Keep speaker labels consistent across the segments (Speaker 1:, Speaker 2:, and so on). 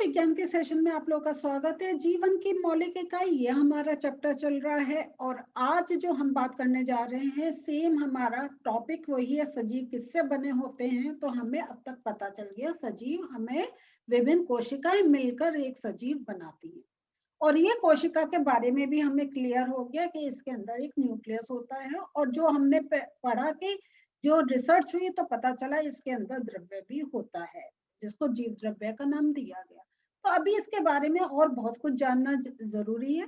Speaker 1: विज्ञान के सेशन में आप लोगों का स्वागत है। जीवन की मौलिक इकाई, ये हमारा चैप्टर चल रहा है और आज जो हम बात करने जा रहे हैं सेम हमारा टॉपिक वही है, सजीव किससे बने होते हैं। तो हमें अब तक पता चल गया सजीव हमें विभिन्न कोशिकाएं मिलकर एक सजीव बनाती है और ये कोशिका के बारे में भी हमें क्लियर हो गया कि इसके अंदर एक न्यूक्लियस होता है और जो हमने पढ़ा कि जो रिसर्च हुई तो पता चला इसके अंदर द्रव्य भी होता है जिसको जीव द्रव्य का नाम दिया गया। तो अभी इसके बारे में और बहुत कुछ जानना जरूरी है,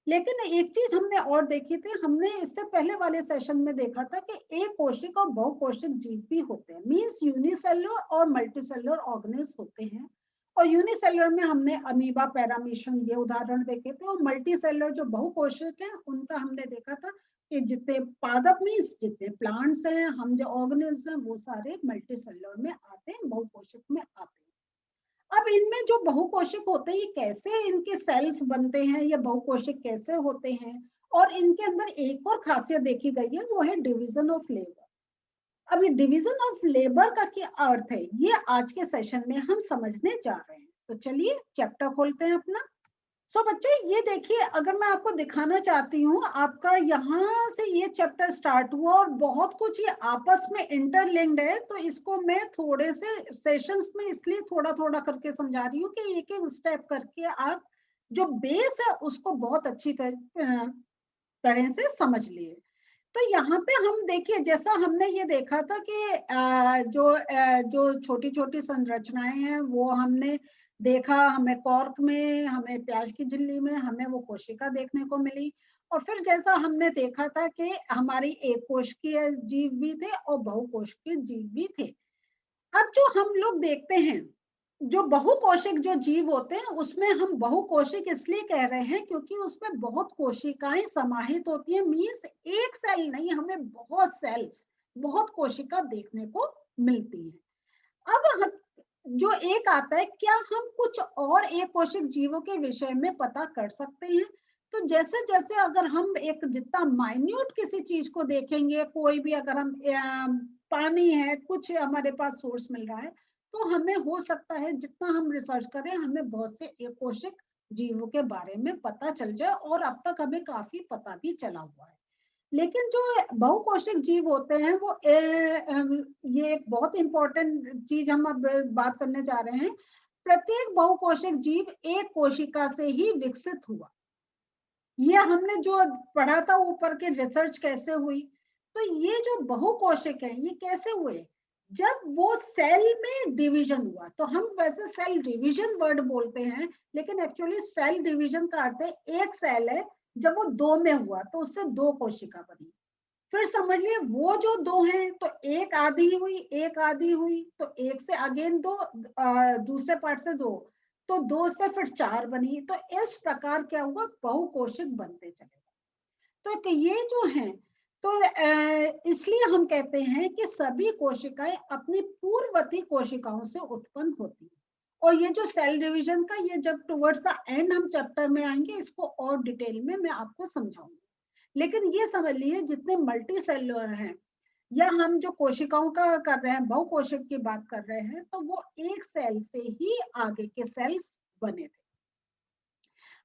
Speaker 1: लेकिन एक चीज हमने और देखी थी, हमने इससे पहले वाले सेशन में देखा था कि एक कोशिक और बहुकोशिक जीव भी होते हैं, मींस यूनिसेलुलर और मल्टीसेलुलर ऑर्गेनिज होते हैं। और यूनिसेलुलर में हमने अमीबा, पैरामीशियम ये उदाहरण देखे थे और मल्टीसेलुलर जो बहुकोशिक है उनका हमने देखा था कि जितने पादप मीन्स जितने प्लांट्स हैं, हम जो ऑर्गेनिज्म हैं वो सारे मल्टीसेलुलर में आते हैं, बहुकोशिक में आते हैं। अब इनमें जो बहुकोशिक होते हैं ये कैसे इनके सेल्स बनते हैं, ये बहुकोशिक कैसे होते हैं, और इनके अंदर एक और खासियत देखी गई है वो है डिवीजन ऑफ लेबर। अभी डिवीजन ऑफ लेबर का क्या अर्थ है ये आज के सेशन में हम समझने जा रहे हैं। तो चलिए चैप्टर खोलते हैं अपना। बच्चों ये देखिए, अगर मैं आपको दिखाना चाहती हूँ, आपका यहाँ से ये चैप्टर स्टार्ट हुआ और बहुत कुछ ये आपस में इंटरलिंक्ड है, तो इसको मैं थोड़े से सेशंस में इसलिए थोड़ा थोड़ा करके समझा रही हूँ कि एक एक स्टेप करके आप जो बेस है उसको बहुत अच्छी तरह से समझ लिए। तो यहाँ पे हम देखिए, जैसा हमने ये देखा था कि जो छोटी छोटी संरचनाएं हैं वो हमने देखा, हमें कॉर्क में, हमें प्याज की झिल्ली में हमें वो कोशिका देखने को मिली। और फिर जैसा हमने देखा था कि हमारी एक कोशिकीय जीव भी थे और बहुकोशिकीय जीव भी थे। अब जो हम लोग देखते हैं, जो बहुकोशिक जो जीव होते हैं उसमें हम बहुकोशिक इसलिए कह रहे हैं क्योंकि उसमें बहुत कोशिकाएं समाहित होती हैं, मींस एक सेल नहीं, हमें बहुत सेल्स, बहुत कोशिका देखने को मिलती है। अब हम जो एक आता है, क्या हम कुछ और एक कोशिक जीवों के विषय में पता कर सकते हैं? तो जैसे जैसे अगर हम एक जितना माइन्यूट किसी चीज को देखेंगे, कोई भी अगर हम पानी है, कुछ हमारे पास सोर्स मिल रहा है, तो हमें हो सकता है जितना हम रिसर्च करें हमें बहुत से एक कोशिक जीवों के बारे में पता चल जाए और अब तक हमें काफी पता भी चला हुआ है। लेकिन जो बहुकोशिक जीव होते हैं वो ये एक बहुत इंपॉर्टेंट चीज हम अब बात करने जा रहे हैं। प्रत्येक बहुकोशिक जीव एक कोशिका से ही विकसित हुआ। ये हमने जो पढ़ा था ऊपर के रिसर्च कैसे हुई, तो ये जो बहुकोशिक है ये कैसे हुए, जब वो सेल में डिवीजन हुआ। तो हम वैसे सेल डिवीजन वर्ड बोलते हैं, लेकिन एक्चुअली सेल डिवीजन का अर्थ है एक सेल है, जब वो दो में हुआ तो उससे दो कोशिका बनी। फिर समझिए वो जो दो हैं तो एक आधी हुई, एक आधी हुई, तो एक से अगेन दो, दूसरे पार्ट से दो, तो दो से फिर चार बनी। तो इस प्रकार क्या हुआ, बहुकोशिक बनते चले गए। तो ये जो है, तो इसलिए हम कहते हैं कि सभी कोशिकाएं अपनी पूर्ववर्ती कोशिकाओं से उत्पन्न होती हैं। और ये जो सेल डिवीजन का, ये जब टुवर्ड्स द एंड हम चैप्टर में आएंगे इसको और डिटेल में मैं आपको समझाऊंगी। लेकिन ये समझ लीजिए जितने मल्टी सेलुलर हैं या हम जो कोशिकाओं का कर रहे हैं, बहुकोशिक की बात कर रहे हैं, तो वो एक सेल से ही आगे के सेल्स बने थे।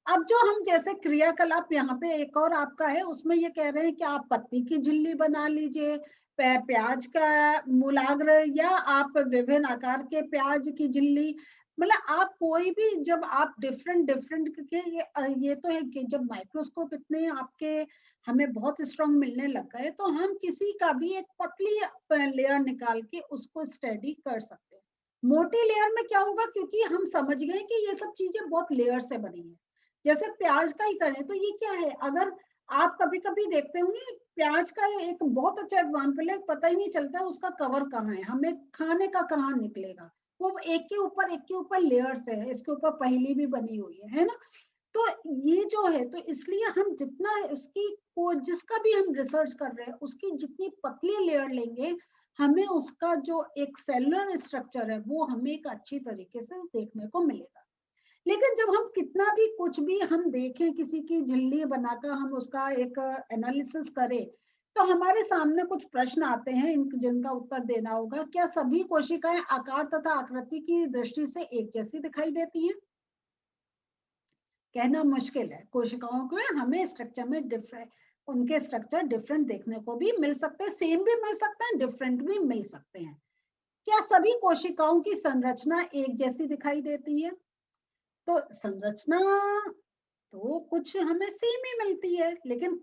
Speaker 1: अब जो हम जैसे क्रियाकलाप यहाँ पे एक और आपका है, उसमें ये कह रहे हैं कि आप पत्ती की झिल्ली बना लीजिए, प्याज का मूलाग्र, या आप विभिन्न आकार के प्याज की झिल्ली, मतलब आप कोई भी, जब आप डिफरेंट डिफरेंट के ये तो है कि जब माइक्रोस्कोप इतने आपके हमें बहुत स्ट्रांग मिलने लग गए तो हम किसी का भी एक पतली लेयर निकाल के उसको स्टडी कर सकते हैं। मोटी लेयर में क्या होगा, क्योंकि हम समझ गए कि ये सब चीजें बहुत लेयर से बनी है। जैसे प्याज का ही करें तो ये क्या है, अगर आप कभी कभी देखते होंगे, प्याज का एक बहुत अच्छा एग्जांपल है, पता ही नहीं चलता है उसका कवर कहाँ है, हमें खाने का कहाँ निकलेगा, वो एक के ऊपर लेयर्स है, इसके ऊपर पहली भी बनी हुई है ना। तो ये जो है, तो इसलिए हम जितना उसकी को जिसका भी हम रिसर्च कर रहे हैं उसकी जितनी पतली लेयर लेंगे, हमें उसका जो एक सेलुलर स्ट्रक्चर है वो हमें एक अच्छी तरीके से देखने को मिलेगा। लेकिन जब हम कितना भी कुछ भी हम देखें, किसी की झिल्ली बनाकर हम उसका एक एनालिसिस करें, तो हमारे सामने कुछ प्रश्न आते हैं जिनका उत्तर देना होगा। क्या सभी कोशिकाएं आकार तथा आकृति की दृष्टि से एक जैसी दिखाई देती हैं? कहना मुश्किल है। कोशिकाओं के हमें स्ट्रक्चर में डिफरेंट, उनके स्ट्रक्चर डिफरेंट देखने को भी मिल सकते हैं, सेम भी मिल सकते हैं, डिफरेंट भी मिल सकते हैं। क्या सभी कोशिकाओं की संरचना एक जैसी दिखाई देती है? तो संरचना तो कुछ हमें सेम ही मिलती है, लेकिन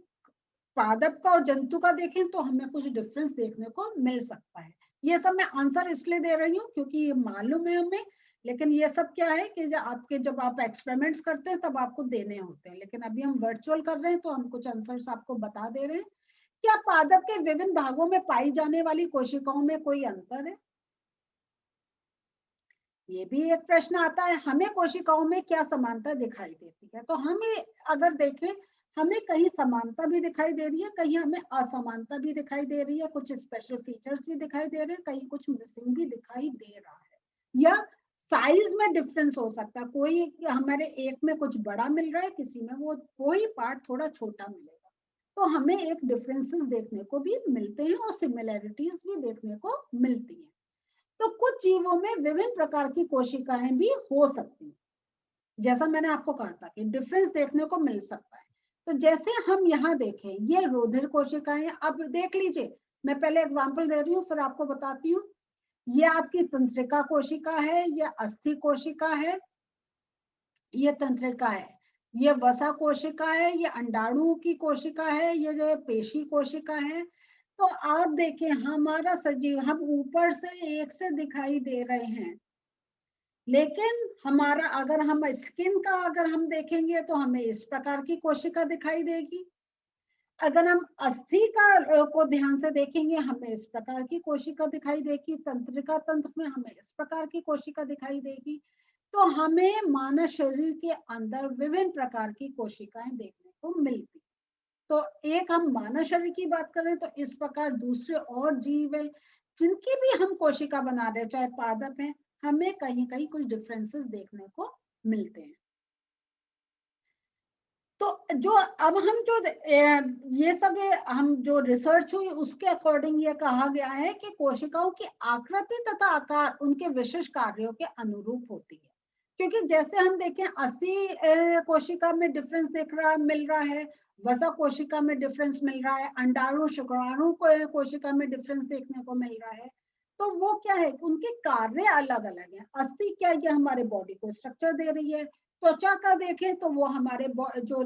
Speaker 1: पादप का और जंतु का देखें तो हमें कुछ डिफरेंस देखने को मिल सकता है। ये सब मैं आंसर इसलिए दे रही हूँ क्योंकि ये मालूम है हमें, लेकिन ये सब क्या है कि जब आप एक्सपेरिमेंट्स करते हैं तब आपको देने होते हैं, लेकिन अभी हम वर्चुअल कर रहे हैं तो हम कुछ आंसर्स आपको बता दे रहे हैं। क्या पादप के विभिन्न भागों में पाई जाने वाली कोशिकाओं में कोई अंतर है? ये भी एक प्रश्न आता है। हमें कोशिकाओं में क्या समानता दिखाई देती है? तो हमें अगर देखें, हमें कहीं समानता भी दिखाई दे रही है, कहीं हमें असमानता भी दिखाई दे रही है, कुछ स्पेशल फीचर्स भी दिखाई दे रहे हैं, कहीं कुछ मिसिंग भी दिखाई दे रहा है, या साइज में डिफरेंस हो सकता है। कोई हमारे एक में कुछ बड़ा मिल रहा है, किसी में वो कोई पार्ट थोड़ा छोटा मिलेगा। तो हमें एक डिफरेंसेस देखने को भी मिलते हैं और सिमिलैरिटीज भी देखने को मिलती है। तो कुछ जीवों में विभिन्न प्रकार की कोशिकाएं भी हो सकती हैं। जैसा मैंने आपको कहा था कि डिफरेंस देखने को मिल सकता है। तो जैसे हम यहाँ देखें, ये रुधिर कोशिकाएं, अब देख लीजिए, मैं पहले एग्जांपल दे रही हूँ फिर आपको बताती हूँ। ये आपकी तंत्रिका कोशिका है, ये अस्थि कोशिका है, ये तंत्रिका है, ये वसा कोशिका है, ये अंडाणु की कोशिका है, ये जो पेशी कोशिका है। तो आप देखें हमारा सजीव, हम ऊपर से एक से दिखाई दे रहे हैं, लेकिन हमारा अगर हम स्किन का अगर हम देखेंगे तो हमें इस प्रकार की कोशिका दिखाई देगी। अगर हम अस्थि का को ध्यान से देखेंगे हमें इस प्रकार की कोशिका दिखाई देगी। तंत्रिका तंत्र में हमें इस प्रकार की कोशिका दिखाई देगी। तो हमें मानव शरीर के अंदर विभिन्न प्रकार की कोशिकाएं देखने को मिलती। तो एक हम मानव शरीर की बात करें तो इस प्रकार दूसरे और जीव है जिनकी भी हम कोशिका बना रहे हैं, चाहे पादप है, हमें कहीं कहीं कुछ डिफरेंसेस देखने को मिलते हैं। तो जो अब हम जो ये सब हम जो रिसर्च हुई उसके अकॉर्डिंग ये कहा गया है कि कोशिकाओं की आकृति तथा आकार उनके विशेष कार्यों के अनुरूप होती है। क्योंकि जैसे हम देखें अस्थि कोशिका में डिफरेंस मिल रहा है, वसा कोशिका में डिफरेंस मिल रहा है, अंडाणु शुक्राणु कोशिका में डिफरेंस देखने को मिल रहा है। तो वो क्या है, उनके कार्य अलग अलग है। अस्थि क्या, ये हमारे बॉडी को स्ट्रक्चर दे रही है। त्वचा का देखें तो वो हमारे जो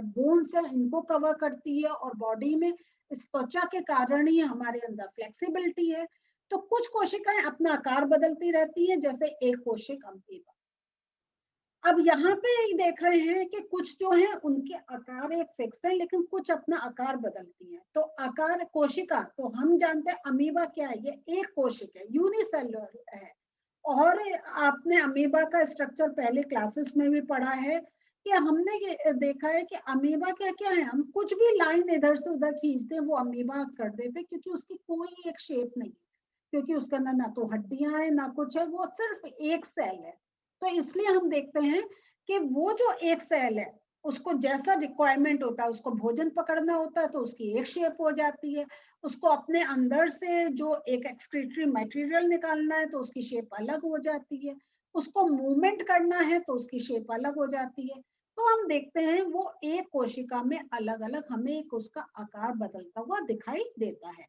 Speaker 1: बोन्स है इनको कवर करती है, और बॉडी में इस त्वचा के कारण ही हमारे अंदर फ्लेक्सिबिलिटी है। तो कुछ कोशिकाएं अपना आकार बदलती रहती हैं, जैसे एक कोशिक अमीबा। अब यहाँ पे देख रहे हैं कि कुछ जो है उनके आकार एक फिक्स है, लेकिन कुछ अपना आकार बदलती हैं। तो आकार कोशिका तो हम जानते हैं अमीबा क्या है, ये एक कोशिक है, यूनिसेलुलर है। और आपने अमीबा का स्ट्रक्चर पहले क्लासेस में भी पढ़ा है कि हमने ये देखा है कि अमीबा क्या क्या है, हम कुछ भी लाइन इधर से उधर खींचते हैं वो अमीबा कर देते, क्योंकि उसकी कोई एक शेप नहीं, क्योंकि उसके अंदर ना तो हड्डियां हैं ना कुछ है, वो सिर्फ एक सेल है। तो इसलिए हम देखते हैं कि वो जो एक सेल है उसको जैसा रिक्वायरमेंट होता है, उसको भोजन पकड़ना होता है तो उसकी एक शेप हो जाती है, उसको अपने अंदर से जो एक एक्सक्रीटरी मटेरियल निकालना है तो उसकी शेप अलग हो जाती है, उसको मूवमेंट करना है तो उसकी शेप अलग हो जाती है। तो हम देखते हैं वो एक कोशिका में अलग अलग हमें एक उसका आकार बदलता हुआ दिखाई देता है।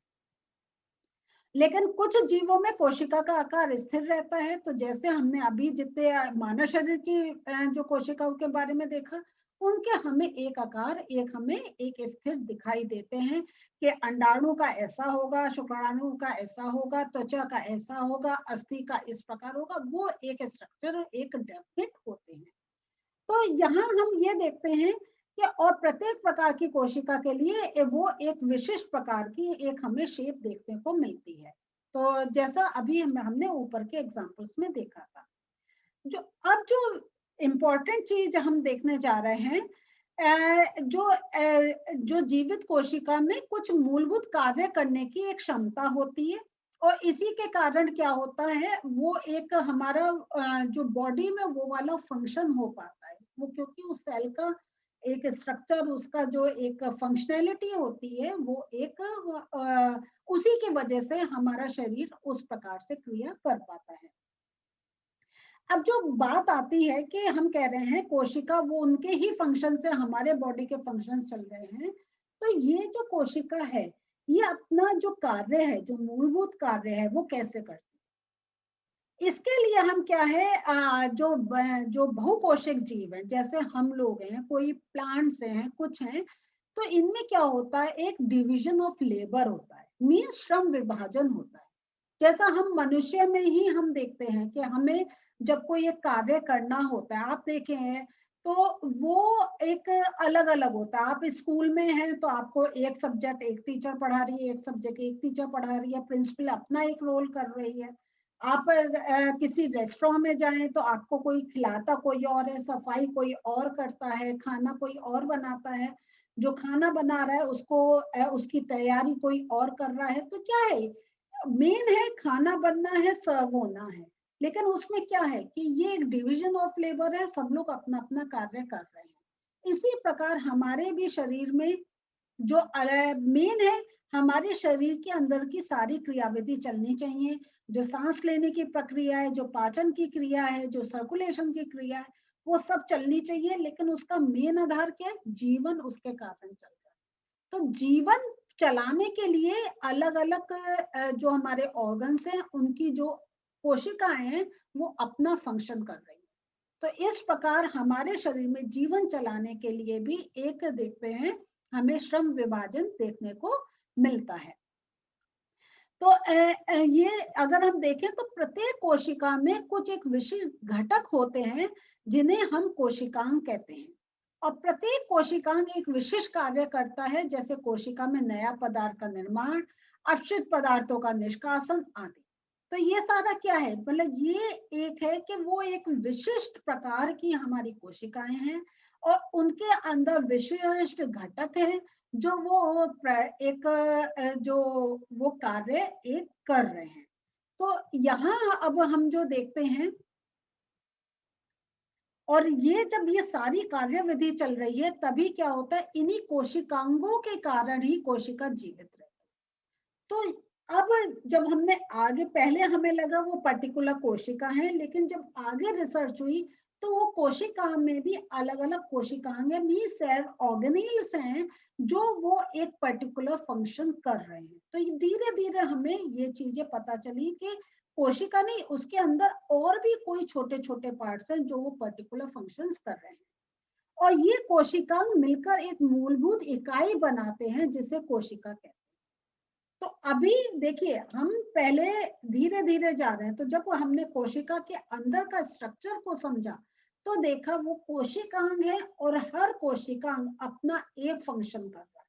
Speaker 1: लेकिन कुछ जीवों में कोशिका का आकार स्थिर रहता है। तो जैसे हमने अभी जितने मानव शरीर की जो कोशिकाओं के बारे में देखा, उनके हमें एक आकार, एक हमें एक स्थिर दिखाई देते हैं कि अंडाणु का ऐसा होगा, शुक्राणु का ऐसा होगा, त्वचा का ऐसा होगा, अस्थि का इस प्रकार होगा, वो एक स्ट्रक्चर एक डेफिनेट होते हैं। तो यहाँ हम ये देखते हैं कि और प्रत्येक प्रकार की कोशिका के लिए वो एक विशिष्ट प्रकार की एक हमें शेप देखने को मिलती है। तो जैसा अभी हमने ऊपर के एग्जांपल्स में देखा था। जो अब जो इम्पोर्टेंट चीज हम देखने जा रहे हैं, जो जीवित कोशिका में कुछ मूलभूत कार्य करने की एक क्षमता होती है, और इसी के कारण क्या होता है, वो एक हमारा जो बॉडी में वो वाला फंक्शन हो पाता है। वो क्योंकि उस सेल का एक स्ट्रक्चर, उसका जो एक फंक्शनैलिटी होती है, वो एक उसी की वजह से हमारा शरीर उस प्रकार से क्रिया कर पाता है। अब जो बात आती है कि हम कह रहे हैं कोशिका, वो उनके ही फंक्शन से हमारे बॉडी के फंक्शन चल रहे हैं, तो ये जो कोशिका है, ये अपना जो कार्य है, जो मूलभूत कार्य है, वो कैसे करती है? इसके लिए हम क्या है, जो बहुकोशिक जीव है, जैसे हम लोग हैं, कोई प्लांट्स हैं, कुछ हैं, तो इनमें क्या होता है, एक डिवीजन ऑफ लेबर होता है, मीन श्रम विभाजन होता है। जैसा हम मनुष्य में ही हम देखते हैं कि हमें जब कोई एक कार्य करना होता है, आप देखे हैं तो वो एक अलग अलग होता है। आप स्कूल में हैं तो आपको एक सब्जेक्ट एक टीचर पढ़ा रही है, एक सब्जेक्ट एक टीचर पढ़ा रही है, प्रिंसिपल अपना एक रोल कर रही है। आप किसी रेस्टोरेंट में जाएं तो आपको कोई खिलाता कोई और है, सफाई कोई और करता है, खाना कोई और बनाता है, जो खाना बना रहा है उसको उसकी तैयारी कोई और कर रहा है। तो क्या है, मेन है खाना बनना है, सर्व होना है, लेकिन उसमें क्या है कि ये एक डिवीजन ऑफ लेबर है, सब लोग अपना अपना कार्य कर रहे हैं। इसी प्रकार हमारे भी शरीर में जो मेन है, हमारे शरीर के अंदर की सारी क्रियाविधि चलनी चाहिए। जो सांस लेने की प्रक्रिया है, जो पाचन की क्रिया है, जो सर्कुलेशन की क्रिया है, वो सब चलनी चाहिए, लेकिन उसका मेन आधार क्या है, जीवन उसके कारण चल रहा है। तो जीवन चलाने के लिए अलग अलग जो हमारे ऑर्गन्स हैं, उनकी जो कोशिकाएं हैं, वो अपना फंक्शन कर रही है। तो इस प्रकार हमारे शरीर में जीवन चलाने के लिए भी एक देखते हैं, हमें श्रम विभाजन देखने को मिलता है। तो ये अगर हम देखें तो प्रत्येक कोशिका में कुछ एक विशिष्ट घटक होते हैं, जिन्हें हम कोशिकांग कहते हैं। और प्रत्येक कोशिकांग एक विशिष्ट कार्य करता है, जैसे कोशिका में नया पदार्थ का निर्माण, अपशिष्ट पदार्थों का निष्कासन आदि। तो ये सारा क्या है, मतलब ये एक है कि वो एक विशिष्ट प्रकार की हमारी कोशिकाएं हैं, और उनके अंदर विशिष्ट घटक है, जो वो एक जो वो कार्य एक कर रहे हैं। तो यहाँ अब हम जो देखते हैं, और ये जब ये सारी कार्यविधि चल रही है, तभी क्या होता है, इन्हीं कोशिकांगों के कारण ही कोशिका जीवित रहती है। तो अब जब हमने आगे, पहले हमें लगा वो पर्टिकुलर कोशिका है, लेकिन जब आगे रिसर्च हुई तो वो कोशिका में भी अलग अलग कोशिकांग है, भी सेल ऑर्गेनेल्स हैं, जो वो एक पर्टिकुलर फंक्शन कर रहे हैं। तो धीरे धीरे हमें ये चीजें पता चली कि कोशिका नहीं, उसके अंदर और भी कोई छोटे छोटे पार्ट्स हैं जो वो पर्टिकुलर फंक्शंस कर रहे हैं, और ये कोशिकांग मिलकर एक मूलभूत इकाई बनाते हैं, जिसे कोशिका कहते हैं। तो अभी देखिए, हम पहले धीरे धीरे जा रहे हैं, तो जब हमने कोशिका के अंदर का स्ट्रक्चर को समझा, तो देखा वो कोशिकांग है, और हर कोशिकांग अपना एक फंक्शन कर रहा है,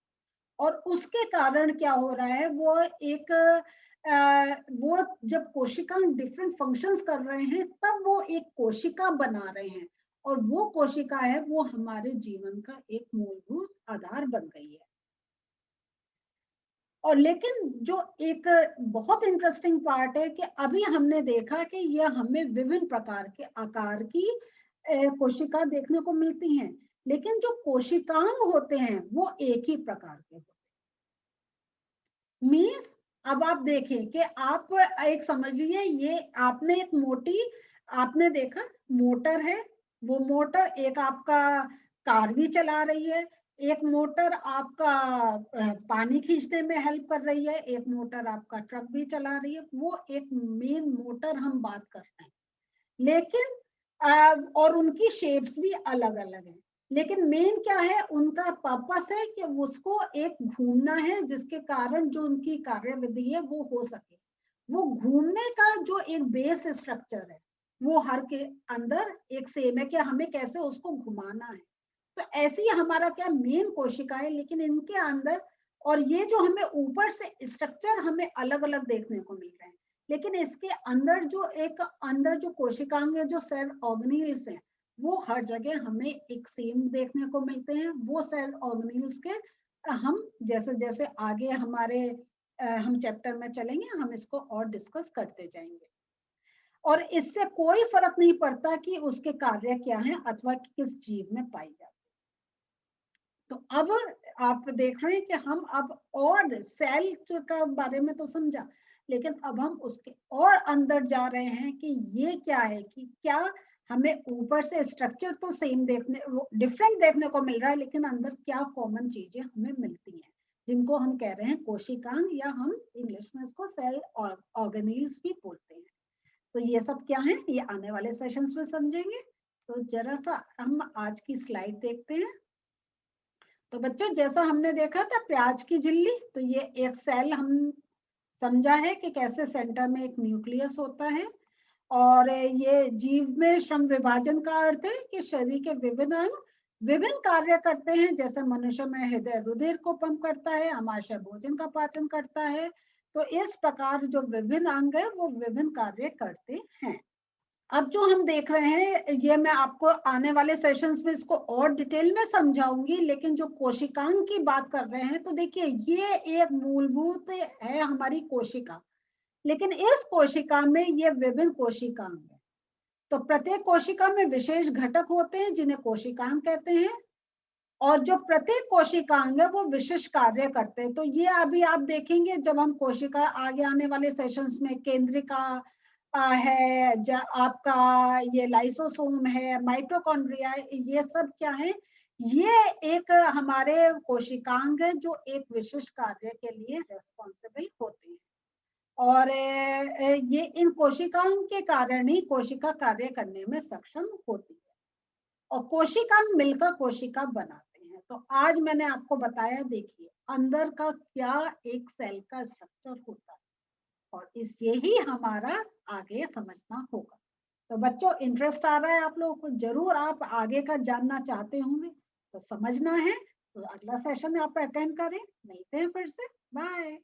Speaker 1: और उसके कारण क्या हो रहा है, वो एक वो जब कोशिकांग डिफरेंट फंक्शंस कर रहे हैं, तब वो एक कोशिका बना रहे हैं, और वो कोशिका है, वो हमारे जीवन का एक मूलभूत आधार बन गई है। और लेकिन जो एक बहुत इंटरेस्टिंग पार्ट है कि अभी हमने देखा कि यह हमें विभिन्न प्रकार के आकार की कोशिका देखने को मिलती हैं, लेकिन जो कोशिकांग होते हैं वो एक ही प्रकार के होते हैं। मीन्स अब आप देखें कि आप एक समझ लीजिए, ये आपने एक मोटी, आपने देखा मोटर है, वो मोटर एक आपका कार भी चला रही है, एक मोटर आपका पानी खींचने में हेल्प कर रही है, एक मोटर आपका ट्रक भी चला रही है, वो एक मेन मोटर हम बात कर रहे हैं। लेकिन और उनकी शेप्स भी अलग अलग है, लेकिन मेन क्या है, उनका पर्पस है कि उसको एक घूमना है, जिसके कारण जो उनकी कार्यविधि है वो हो सके। वो घूमने का जो एक बेस स्ट्रक्चर है, वो हर के अंदर एक सेम है कि हमें कैसे उसको घुमाना है। तो ऐसे ही हमारा क्या मेन कोशिका है, लेकिन इनके अंदर, और ये जो हमें ऊपर से स्ट्रक्चर हमें अलग अलग देखने को मिल रहे हैं, लेकिन इसके अंदर जो एक अंदर जो कोशिकांग है, जो सेल ऑर्गेनेल्स हैं, वो हर जगह हमें एक सेम देखने को मिलते हैं। वो सेल ऑर्गेनेल्स के हम जैसे जैसे आगे हमारे हम चैप्टर में चलेंगे, हम इसको और डिस्कस करते जाएंगे, और इससे कोई फर्क नहीं पड़ता कि उसके कार्य क्या हैं अथवा किस जीव में पाई जाती है। तो अब आप देख रहे हैं कि हम अब और सेल का बारे में तो समझा, लेकिन अब हम उसके और अंदर जा रहे हैं कि ये क्या है, कि क्या हमें ऊपर से स्ट्रक्चर तो सेम डिफरेंट देखने को मिल रहा है, लेकिन अंदर क्या कॉमन चीजें हमें मिलती हैं, जिनको हम कह रहे हैं कोशिकांग, या हम इंग्लिश में इसको सेल ऑर्गेनेल्स भी बोलते हैं। तो ये सब क्या है, ये आने वाले सेशंस में समझेंगे। तो जरा सा हम आज की स्लाइड देखते हैं। तो बच्चों, जैसा हमने देखा था प्याज की झिल्ली, तो ये एक सेल हम समझा है कि कैसे सेंटर में एक न्यूक्लियस होता है, और ये जीव में श्रम विभाजन का अर्थ है कि शरीर के विभिन्न अंग विभिन्न कार्य करते हैं। जैसे मनुष्य में हृदय रुधिर को पंप करता है, आमाशय भोजन का पाचन करता है। तो इस प्रकार जो विभिन्न अंग है वो विभिन्न कार्य करते हैं। अब जो हम देख रहे हैं, ये मैं आपको आने वाले सेशंस में इसको और डिटेल में समझाऊंगी, लेकिन जो कोशिकांग की बात कर रहे हैं, तो देखिए ये एक मूलभूत है हमारी कोशिका, लेकिन इस कोशिका में ये विभिन्न कोशिकांग है। तो प्रत्येक कोशिका में विशेष घटक होते हैं जिन्हें कोशिकांग कहते हैं, और जो प्रत्येक कोशिकांग है वो विशिष्ट कार्य करते हैं। तो ये अभी आप देखेंगे जब हम कोशिका आगे आने वाले सेशंस में, केंद्रिका है, आपका ये लाइसोसोम है, माइटोकॉन्ड्रिया, ये सब क्या है, ये एक हमारे कोशिकांग है जो एक विशिष्ट कार्य के लिए रेस्पॉन्सिबल होते हैं। और ये इन कोशिकाओं के कारण ही कोशिका कार्य करने में सक्षम होती है, और कोशिकांग मिलकर कोशिका बनाते हैं। तो आज मैंने आपको बताया, देखिए अंदर का क्या एक सेल का स्ट्रक्चर होता है, और इस यही हमारा आगे समझना होगा। तो बच्चों, इंटरेस्ट आ रहा है आप लोगों को, जरूर आप आगे का जानना चाहते होंगे, तो समझना है तो अगला सेशन आप अटेंड करें। मिलते हैं फिर से, बाय।